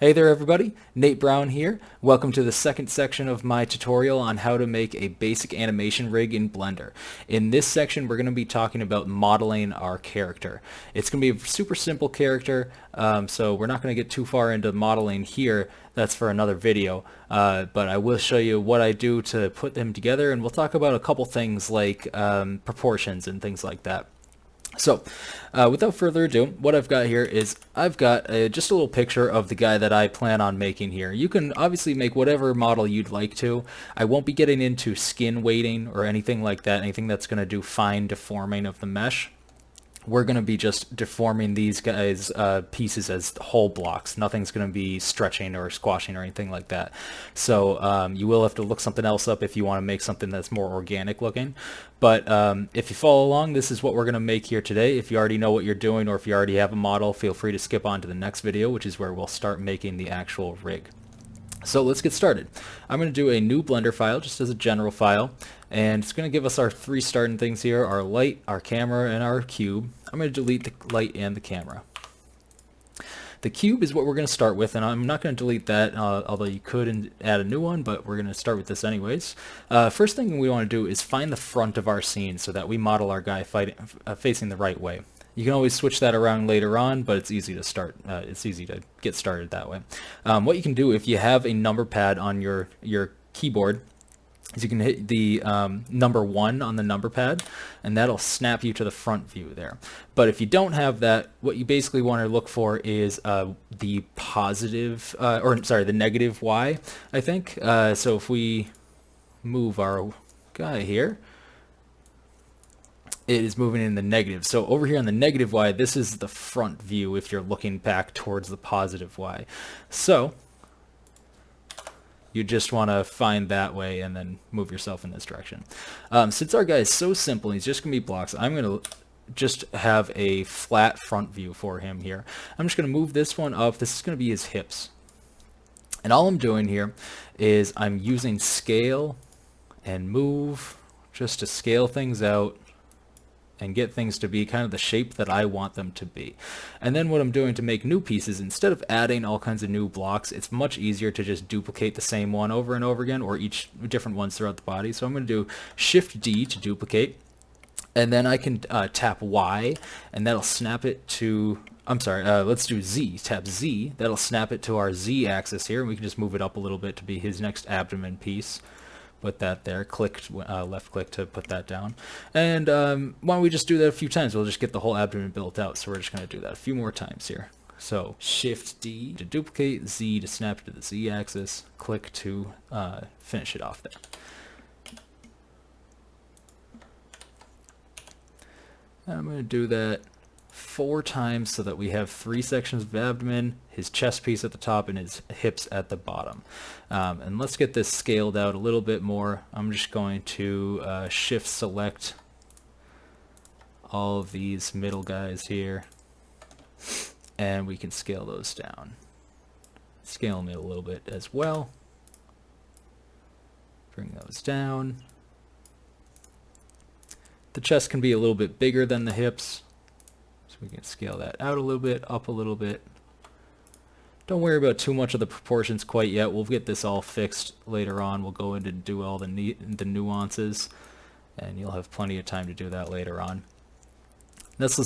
Hey there everybody, Nate Brown here. Welcome to the second section of my tutorial on how to make a basic animation rig in Blender. In this section we're going to be talking about modeling our character. It's going to be a super simple character, so we're not going to get too far into modeling here. That's for another video, but I will show you what I do to put them together, and we'll talk about a couple things like proportions and things like that. So, without further ado, what I've got here is I've got just a little picture of the guy that I plan on making here. You can obviously make whatever model you'd like to. I won't be getting into skin weighting or anything like that, anything that's going to do fine deforming of the mesh. We're going to be just deforming these guys' pieces as whole blocks. Nothing's going to be stretching or squashing or anything like that. So you will have to look something else up if you want to make something that's more organic looking. But if you follow along, this is what we're going to make here today. If you already know what you're doing, or if you already have a model, feel free to skip on to the next video, which is where we'll start making the actual rig. So let's get started. I'm going to do a new Blender file just as a general file, and it's going to give us our three starting things here: our light, our camera, and our cube. I'm going to delete the light and the camera. The cube is what we're going to start with, and I'm not going to delete that, although you could add a new one, but we're going to start with this anyways. First thing we want to do is find the front of our scene so that we model our guy facing the right way. You can always switch that around later on, but it's easy to start. It's easy to get started that way. What you can do if you have a number pad on your keyboard is you can hit the number 1 on the number pad, and that'll snap you to the front view there. But if you don't have that, what you basically want to look for is the positive, the negative Y, I think. So if we move our guy here, it is moving in the negative. So over here on the negative Y, this is the front view if you're looking back towards the positive Y. So you just want to find that way and then move yourself in this direction. Since our guy is so simple, he's just going to be blocks, I'm going to just have a flat front view for him here. I'm just going to move this one up. This is going to be his hips. And all I'm doing here is I'm using scale and move just to scale things out and get things to be kind of the shape that I want them to be. And then what I'm doing to make new pieces, instead of adding all kinds of new blocks, it's much easier to just duplicate the same one over and over again, or each different ones throughout the body. So I'm going to do Shift D to duplicate, and then I can tap Y, and that'll snap it to, let's do Z, tap Z, that'll snap it to our Z axis here, and we can just move it up a little bit to be his next abdomen piece. Put that there, left click to put that down. And why don't we just do that a few times? We'll just get the whole abdomen built out. So we're just going to do that a few more times here. So Shift D to duplicate, Z to snap to the Z axis, click to finish it off there. And I'm going to do that 4 times so that we have 3 sections of abdomen, his chest piece at the top, and his hips at the bottom. And let's get this scaled out a little bit more. I'm just going to shift select all of these middle guys here, and we can scale those down. Scale them a little bit as well. Bring those down. The chest can be a little bit bigger than the hips, so we can scale that out a little bit, up a little bit. Don't worry about too much of the proportions quite yet. We'll get this all fixed later on. We'll go in and do all the nuances, and you'll have plenty of time to do that later on. Next,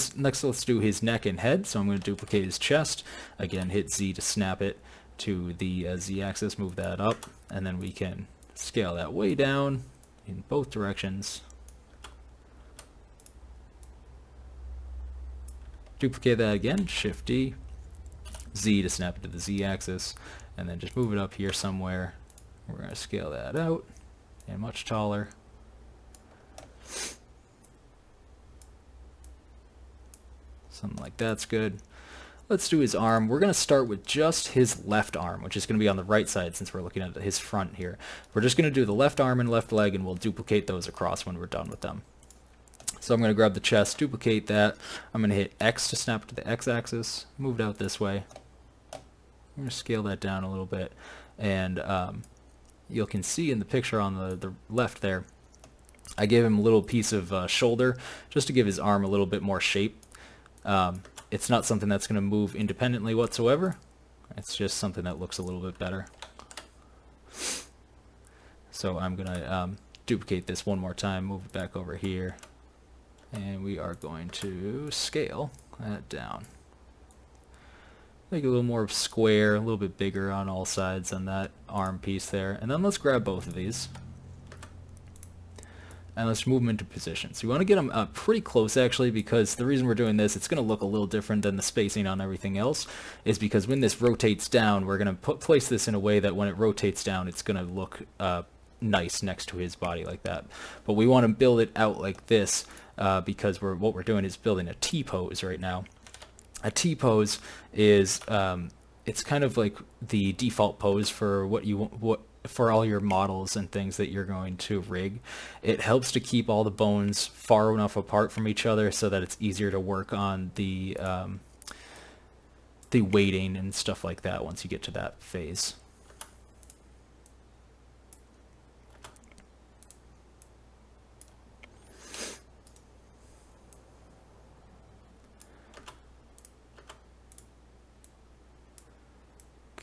let's do his neck and head. So I'm going to duplicate his chest. Again, hit Z to snap it to the Z axis, move that up, and then we can scale that way down in both directions. Duplicate that again, Shift D, Z to snap it to the Z axis, and then just move it up here somewhere. We're going to scale that out and much taller. Something like that's good. Let's do his arm. We're going to start with just his left arm, which is going to be on the right side since we're looking at his front here. We're just going to do the left arm and left leg, and we'll duplicate those across when we're done with them. So I'm going to grab the chest, duplicate that. I'm going to hit X to snap to the X axis, move it out this way. I'm going to scale that down a little bit. And you can see in the picture on the left there, I gave him a little piece of shoulder just to give his arm a little bit more shape. It's not something that's going to move independently whatsoever. It's just something that looks a little bit better. So I'm going to duplicate this one more time, move it back over here, and we are going to scale that down. Make it a little more square, a little bit bigger on all sides on that arm piece there. And then let's grab both of these. And let's move them into position. So you want to get them pretty close actually, because the reason we're doing this, it's going to look a little different than the spacing on everything else, is because when this rotates down, we're going to place this in a way that when it rotates down, it's going to look nice next to his body like that. But we want to build it out like this because what we're doing is building a T-pose right now. A T-pose is it's kind of like the default pose for for all your models and things that you're going to rig. It helps to keep all the bones far enough apart from each other so that it's easier to work on the weighting and stuff like that once you get to that phase.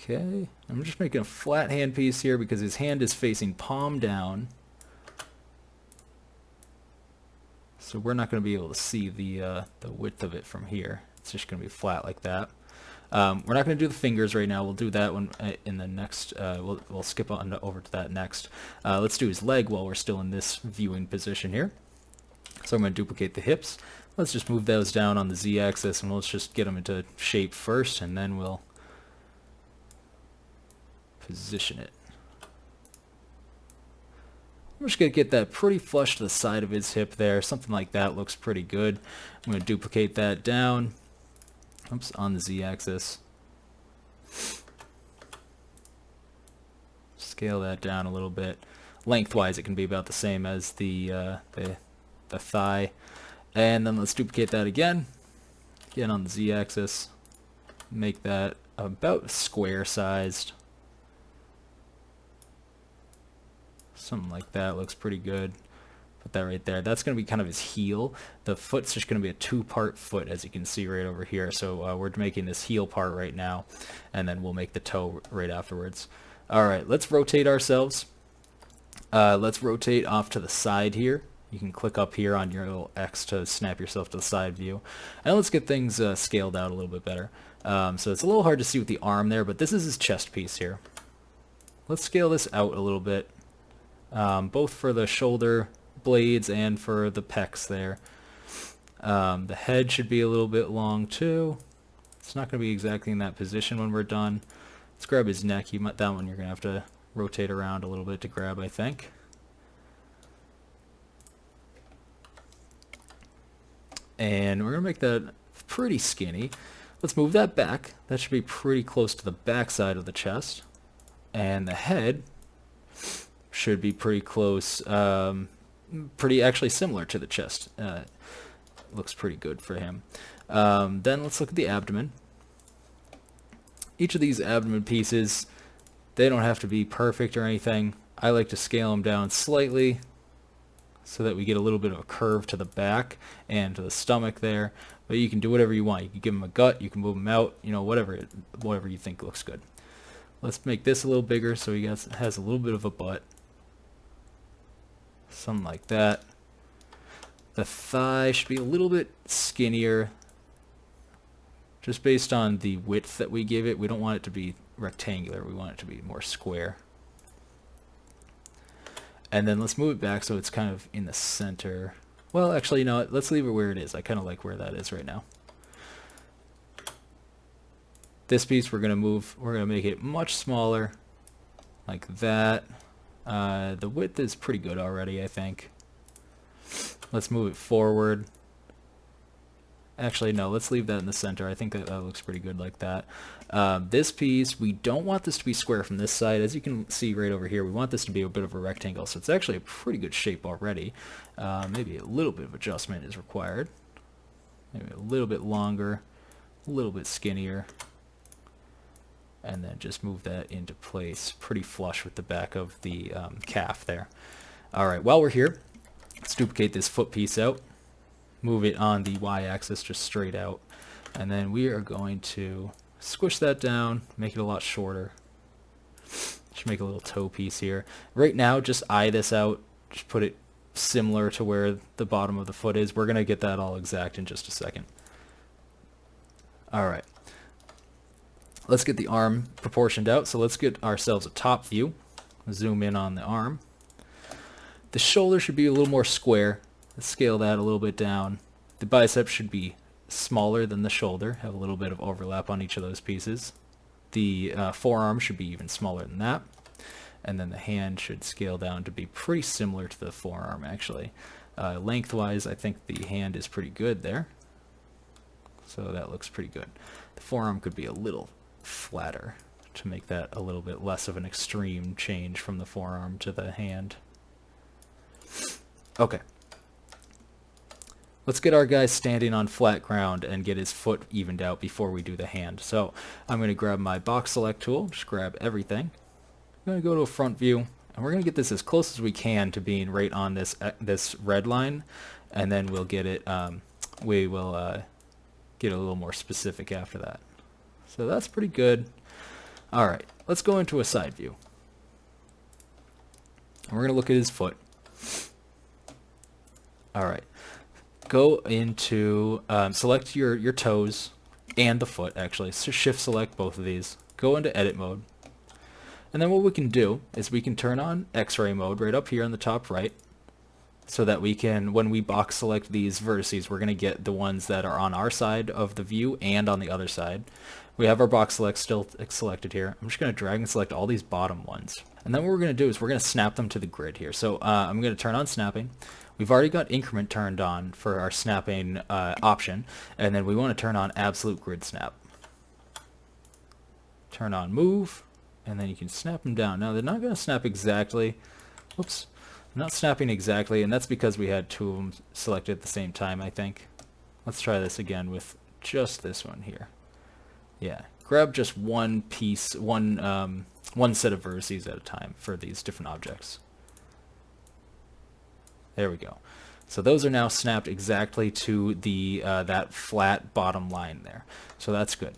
Okay, I'm just making a flat hand piece here because his hand is facing palm down. So we're not going to be able to see the width of it from here. It's just going to be flat like that. We're not going to do the fingers right now. We'll do that one in the next. We'll skip on over to that next. Let's do his leg while we're still in this viewing position here. So I'm going to duplicate the hips. Let's just move those down on the Z-axis and let's just get them into shape first, and then we'll position it. I'm just going to get that pretty flush to the side of his hip there. Something like that looks pretty good. I'm going to duplicate that down. Oops, on the Z-axis. Scale that down a little bit. Lengthwise, it can be about the same as the thigh. And then let's duplicate that again. Again on the Z-axis. Make that about square-sized. Something like that looks pretty good. Put that right there. That's going to be kind of his heel. The foot's just going to be a two-part foot, as you can see right over here. So we're making this heel part right now, and then we'll make the toe right afterwards. All right, let's rotate ourselves. Let's rotate off to the side here. You can click up here on your little X to snap yourself to the side view. And let's get things scaled out a little bit better. So it's a little hard to see with the arm there, but this is his chest piece here. Let's scale this out a little bit. Both for the shoulder blades and for the pecs there. The head should be a little bit long too. It's not going to be exactly in that position when we're done. Let's grab his neck. That one you're going to have to rotate around a little bit to grab, I think. And we're going to make that pretty skinny. Let's move that back. That should be pretty close to the back side of the chest. And the head should be pretty close, pretty actually similar to the chest. Looks pretty good for him. Then let's look at the abdomen. Each of these abdomen pieces, they don't have to be perfect or anything. I like to scale them down slightly so that we get a little bit of a curve to the back and to the stomach there. But you can do whatever you want. You can give them a gut, you can move them out, you know, whatever you think looks good. Let's make this a little bigger so he has a little bit of a butt. Something like that. The thigh should be a little bit skinnier, just based on the width that we give it. We don't want it to be rectangular. We want it to be more square. And then let's move it back so it's kind of in the center. Well, actually, you know what? Let's leave it where it is. I kind of like where that is right now. This piece we're going to make it much smaller, like that. The width is pretty good already, I think. Let's move it forward. Actually, no, let's leave that in the center. I think that looks pretty good like that. This piece, we don't want this to be square from this side. As you can see right over here, we want this to be a bit of a rectangle, so it's actually a pretty good shape already. Maybe a little bit of adjustment is required. Maybe a little bit longer, a little bit skinnier. And then just move that into place pretty flush with the back of the calf there. All right, while we're here, let's duplicate this foot piece out, move it on the y-axis just straight out, and then we are going to Squish that down, make it a lot shorter. Just make a little toe piece here. Right now, just eye this out. Just put it similar to where the bottom of the foot is. We're going to get that all exact in just a second. Alright. Let's get the arm proportioned out. So let's get ourselves a top view. Zoom in on the arm. The shoulder should be a little more square. Let's scale that a little bit down. The bicep should be smaller than the shoulder. Have a little bit of overlap on each of those pieces. The forearm should be even smaller than that. And then the hand should scale down to be pretty similar to the forearm, actually. Lengthwise, I think the hand is pretty good there. So that looks pretty good. The forearm could be a little flatter to make that a little bit less of an extreme change from the forearm to the hand. Okay. Let's get our guy standing on flat ground and get his foot evened out before we do the hand. So I'm going to grab my box select tool, just grab everything. I'm going to go to a front view, and we're going to get this as close as we can to being right on this red line, and then we'll get it. We will get a little more specific after that. So that's pretty good. All right, let's go into a side view. And we're going to look at his foot. All right. Go into, select your toes and the foot, actually. So shift select both of these. Go into edit mode. And then what we can do is we can turn on X-ray mode right up here on the top right, so that we can, when we box select these vertices, we're going to get the ones that are on our side of the view and on the other side. We have our box select still selected here. I'm just going to drag and select all these bottom ones. And then what we're going to do is we're going to snap them to the grid here. So I'm going to turn on snapping. We've already got increment turned on for our snapping option, and then we want to turn on absolute grid snap. Turn on move, and then you can snap them down. Now they're not going to snap exactly. Whoops. Not snapping exactly, and that's because we had two of them selected at the same time, I think. Let's try this again with just this one here. Yeah, grab just one piece, one set of vertices at a time for these different objects. There we go. So those are now snapped exactly to the that flat bottom line there. So that's good.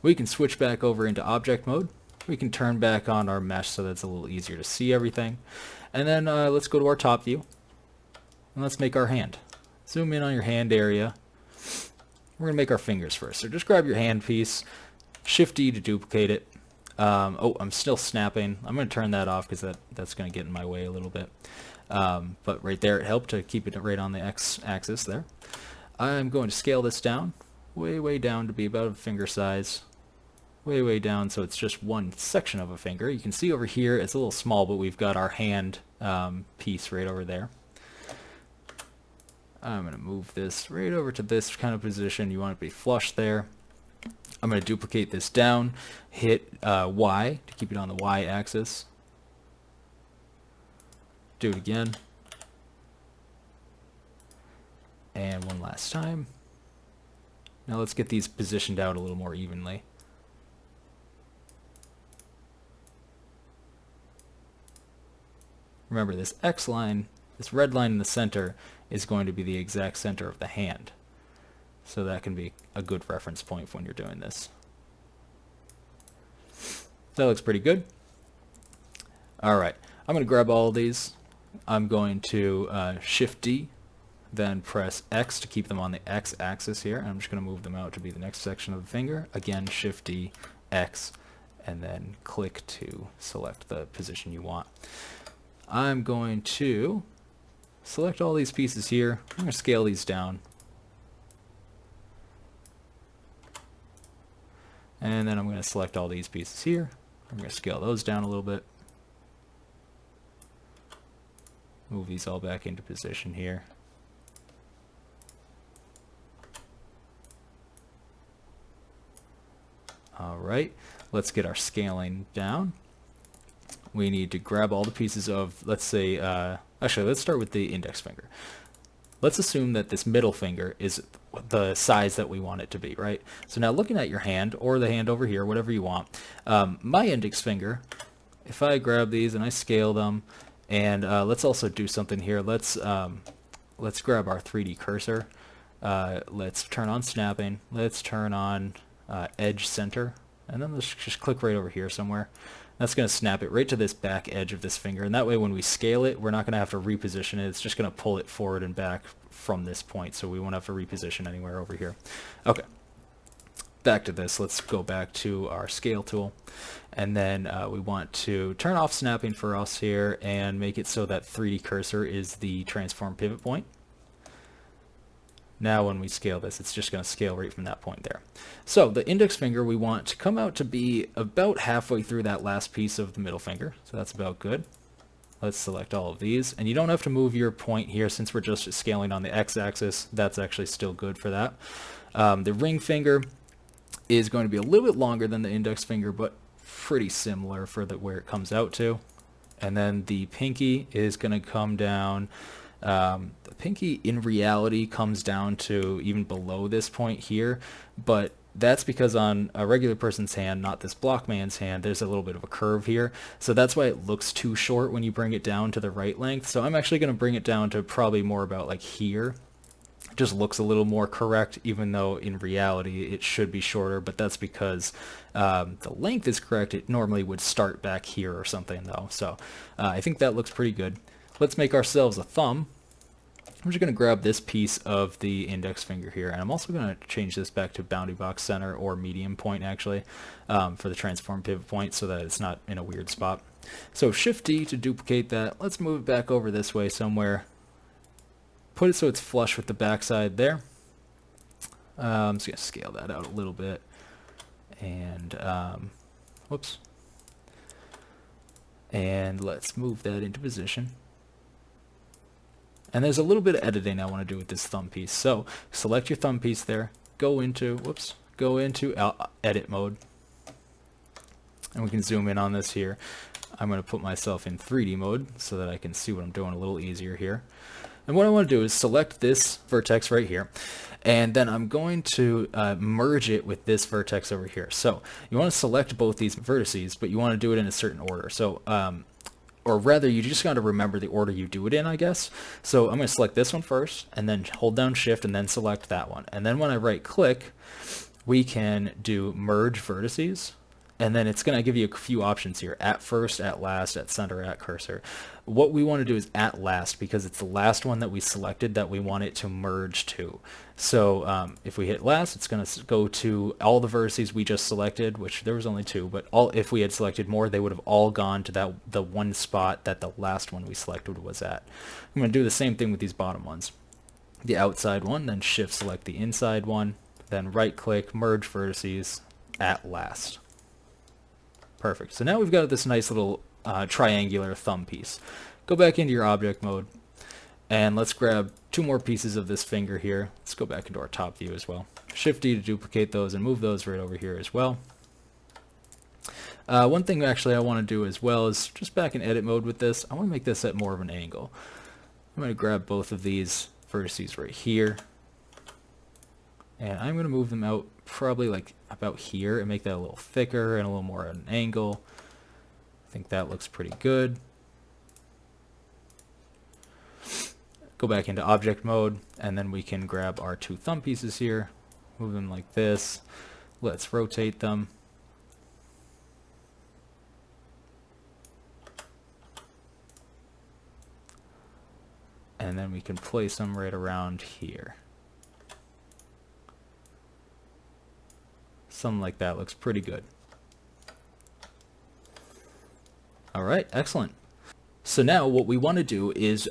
We can switch back over into object mode. We can turn back on our mesh so that's a little easier to see everything. And then let's go to our top view. And let's make our hand. Zoom in on your hand area. We're going to make our fingers first. So just grab your hand piece, Shift-D to duplicate it. Oh, I'm still snapping. I'm going to turn that off because that's going to get in my way a little bit. But right there, it helped to keep it right on the X-axis there. I'm going to scale this down, way down to be about a finger size. Way down, so it's just one section of a finger. You can see over here it's a little small, but we've got our hand piece right over there. I'm going to move this right over to this kind of position. You want it to be flush there. I'm going to duplicate this down, hit Y to keep it on the Y axis. Do it again. And one last time. Now let's get these positioned out a little more evenly. Remember, this X line, this red line in the center, is going to be the exact center of the hand. So that can be a good reference point when you're doing this. That looks pretty good. Alright, I'm going to grab all of these. I'm going to Shift-D, then press X to keep them on the X axis here. And I'm just going to move them out to be the next section of the finger. Again, Shift-D, X, and then click to select the position you want. I'm going to select all these pieces here. I'm going to scale these down. And then I'm going to select all these pieces here. I'm going to scale those down a little bit. Move these all back into position here. Alright, let's get our scaling down. We need to grab all the pieces of, let's say, actually let's start with the index finger. Let's assume that this middle finger is the size that we want it to be, right? So now looking at your hand, or the hand over here, whatever you want, my index finger, if I grab these and I scale them, and let's also do something here. Let's grab our 3D cursor, Let's turn on snapping. Let's turn on edge center. And then let's just click right over here somewhere. That's going to snap it right to this back edge of this finger. And that way when we scale it, we're not going to have to reposition it. It's just going to pull it forward and back from this point. So we won't have to reposition anywhere over here. Okay. Back to this. Let's go back to our scale tool. And then we want to turn off snapping for us here and make it so that 3D cursor is the transform pivot point. Now when we scale this, it's just going to scale right from that point there. So the index finger we want to come out to be about halfway through that last piece of the middle finger. So that's about good. Let's select all of these. And you don't have to move your point here since we're just scaling on the x-axis. That's actually still good for that. The ring finger is going to be a little bit longer than the index finger, but pretty similar for where it comes out to. And then the pinky is going to come down. The pinky in reality comes down to even below this point here, but that's because on a regular person's hand, not this block man's hand, there's a little bit of a curve here. So that's why it looks too short when you bring it down to the right length. So I'm actually going to bring it down to probably more about like here. It just looks a little more correct, even though in reality it should be shorter, but that's because the length is correct. It normally would start back here or something though. So I think that looks pretty good. Let's make ourselves a thumb. I'm just going to grab this piece of the index finger here, and I'm also going to change this back to bounding box center or medium point actually for the transform pivot point so that it's not in a weird spot. So Shift D to duplicate that. Let's move it back over this way somewhere. Put it so it's flush with the backside there. I'm just going to scale that out a little bit. And whoops. And let's move that into position. And there's a little bit of editing I want to do with this thumb piece. So select your thumb piece there, go into edit mode. And we can zoom in on this here. I'm going to put myself in 3D mode so that I can see what I'm doing a little easier here. And what I want to do is select this vertex right here. And then I'm going to merge it with this vertex over here. So you want to select both these vertices, but you want to do it in a certain order. So or rather, you just got to remember the order you do it in, I guess. So I'm going to select this one first, and then hold down Shift, and then select that one. And then when I right-click, we can do Merge Vertices, and then it's going to give you a few options here: at first, at last, at center, at cursor. What we want to do is at last, because it's the last one that we selected that we want it to merge to. So if we hit last, it's going to go to all the vertices we just selected, which there was only 2, but if we had selected more, they would have all gone to the one spot that the last one we selected was at. I'm going to do the same thing with these bottom ones. The outside one, then Shift select the inside one, then right-click, merge vertices, at last. Perfect. So now we've got this nice little triangular thumb piece. Go back into your object mode, and let's grab 2 more pieces of this finger here. Let's go back into our top view as well. Shift D to duplicate those and move those right over here as well. One thing actually I want to do as well is just back in edit mode with this, I want to make this at more of an angle. I'm going to grab both of these vertices right here, and I'm going to move them out probably like about here and make that a little thicker and a little more at an angle. I think that looks pretty good. Go back into object mode, and then we can grab our 2 thumb pieces here, move them like this. Let's rotate them. And then we can place them right around here. Something like that looks pretty good. All right, excellent. So now what we want to do is,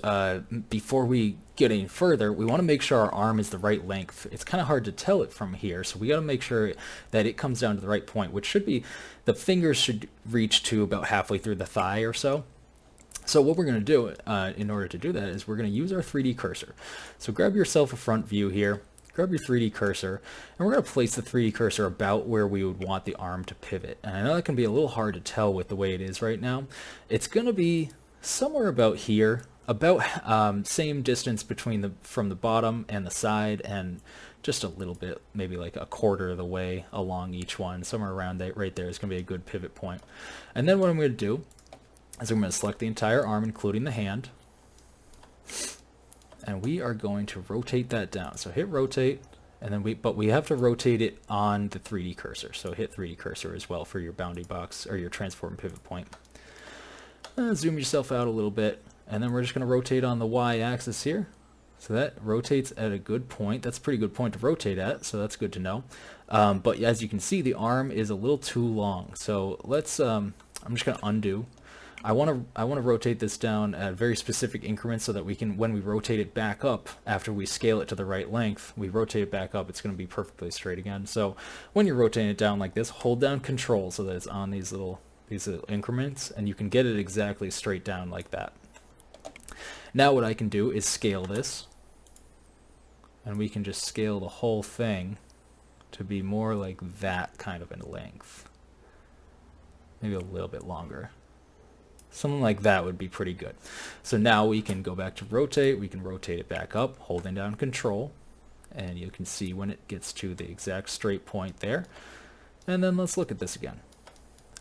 before we get any further, we want to make sure our arm is the right length. It's kind of hard to tell it from here, so we got to make sure that it comes down to the right point, which should be, the fingers should reach to about halfway through the thigh or so. So what we're going to do in order to do that is we're going to use our 3D cursor. So grab yourself a front view here, grab your 3D cursor, and we're going to place the 3D cursor about where we would want the arm to pivot. And I know that can be a little hard to tell with the way it is right now. It's going to be somewhere about here, about same distance between from the bottom and the side, and just a little bit, maybe like a quarter of the way along each one. Somewhere around that right there is going to be a good pivot point. And then what I'm going to do is I'm going to select the entire arm, including the hand. and we are going to rotate that down. So hit rotate, and then we have to rotate it on the 3D cursor. So hit 3D cursor as well for your bounding box or your transform pivot point. Zoom yourself out a little bit, and then we're just going to rotate on the y-axis here. So that rotates at a good point. That's a pretty good point to rotate at, so that's good to know. But as you can see, the arm is a little too long. So let's, I'm just going to undo. I want to rotate this down at very specific increments so that we can, when we rotate it back up, after we scale it to the right length, we rotate it back up, it's going to be perfectly straight again. So when you're rotating it down like this, hold down Control so that it's on these little increments, and you can get it exactly straight down like that. Now what I can do is scale this, and we can just scale the whole thing to be more like that kind of in length. Maybe a little bit longer. Something like that would be pretty good. So now we can go back to rotate. We can rotate it back up, holding down Control, and you can see when it gets to the exact straight point there. And then let's look at this again.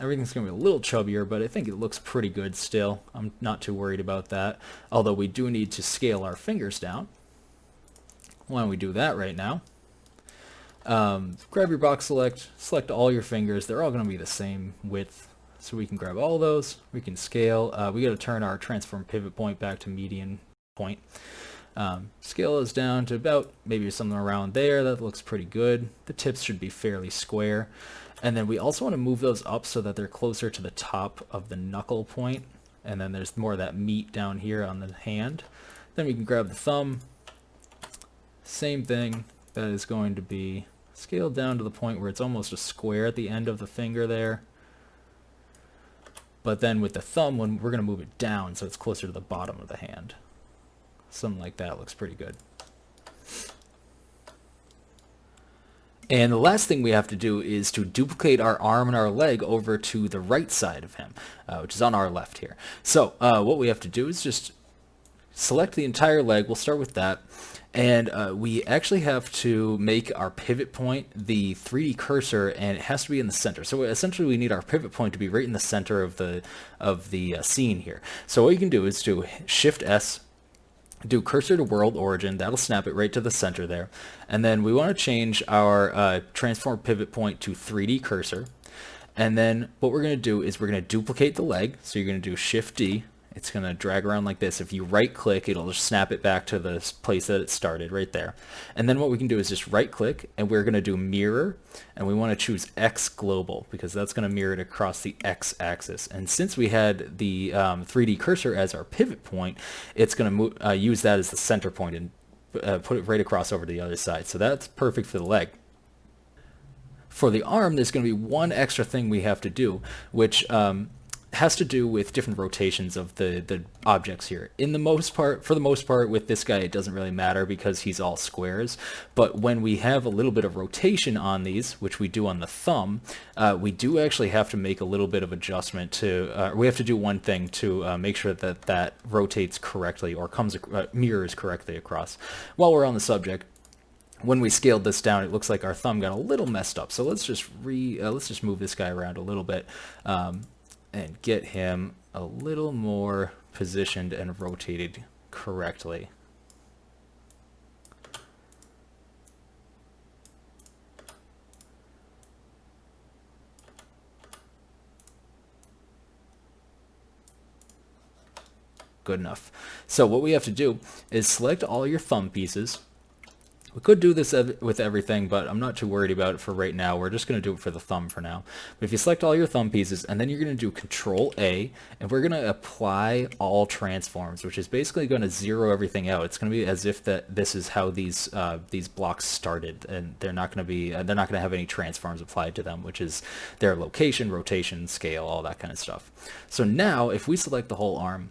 Everything's going to be a little chubbier, but I think it looks pretty good still. I'm not too worried about that, although we do need to scale our fingers down. Why don't we do that right now? Grab your box select all your fingers. They're all going to be the same width. So we can grab all those, we can scale. We got to turn our transform pivot point back to median point. Scale those down to about maybe something around there. That looks pretty good. The tips should be fairly square. And then we also want to move those up so that they're closer to the top of the knuckle point. And then there's more of that meat down here on the hand. Then we can grab the thumb. Same thing. That is going to be scaled down to the point where it's almost a square at the end of the finger there. But then with the thumb, when we're going to move it down so it's closer to the bottom of the hand. Something like that looks pretty good. And the last thing we have to do is to duplicate our arm and our leg over to the right side of him, which is on our left here. So what we have to do is just select the entire leg. We'll start with that. And we actually have to make our pivot point the 3D cursor, and it has to be in the center. So essentially we need our pivot point to be right in the center of the scene here. So what you can do is do Shift S, do cursor to world origin. That'll snap it right to the center there. And then we want to change our transform pivot point to 3D cursor. And then what we're going to do is we're going to duplicate the leg. So you're going to do Shift D. It's going to drag around like this. If you right click, it'll just snap it back to the place that it started right there. And then what we can do is just right click, and we're going to do mirror, and we want to choose X global because that's going to mirror it across the X axis. And since we had the 3D cursor as our pivot point, it's going to use that as the center point and put it right across over to the other side. So that's perfect for the leg. For the arm, there's going to be one extra thing we have to do, which has to do with different rotations of the objects here. For the most part, with this guy, it doesn't really matter because he's all squares. But when we have a little bit of rotation on these, which we do on the thumb, we do actually have to make a little bit of adjustment to. We have to do one thing to make sure that that rotates correctly or mirrors correctly across. While we're on the subject, when we scaled this down, it looks like our thumb got a little messed up. So let's just move this guy around a little bit. And get him a little more positioned and rotated correctly. Good enough. So what we have to do is select all your thumb pieces. We could do this with everything, but I'm not too worried about it for right now. We're just going to do it for the thumb for now. But if you select all your thumb pieces, and then you're going to do Control A, and we're going to apply all transforms, which is basically going to zero everything out. It's going to be as if this is how these blocks started, and they're not going to have any transforms applied to them, which is their location, rotation, scale, all that kind of stuff. So now, if we select the whole arm,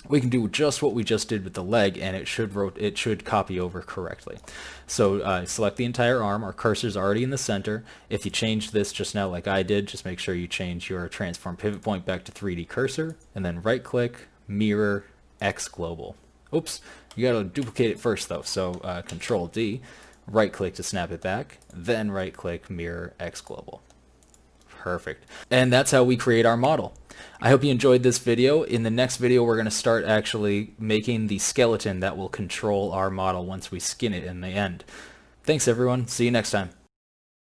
we can do just what we just did with the leg, and it should copy over correctly. So select the entire arm. Our cursor's already in the center. If you changed this just now like I did, just make sure you change your transform pivot point back to 3D cursor, and then right click, mirror, X global. Oops, you gotta duplicate it first though. So Control D, right click to snap it back, then right click, mirror, X global. Perfect. And that's how we create our model. I hope you enjoyed this video. In the next video, we're going to start actually making the skeleton that will control our model once we skin it in the end. Thanks everyone. See you next time.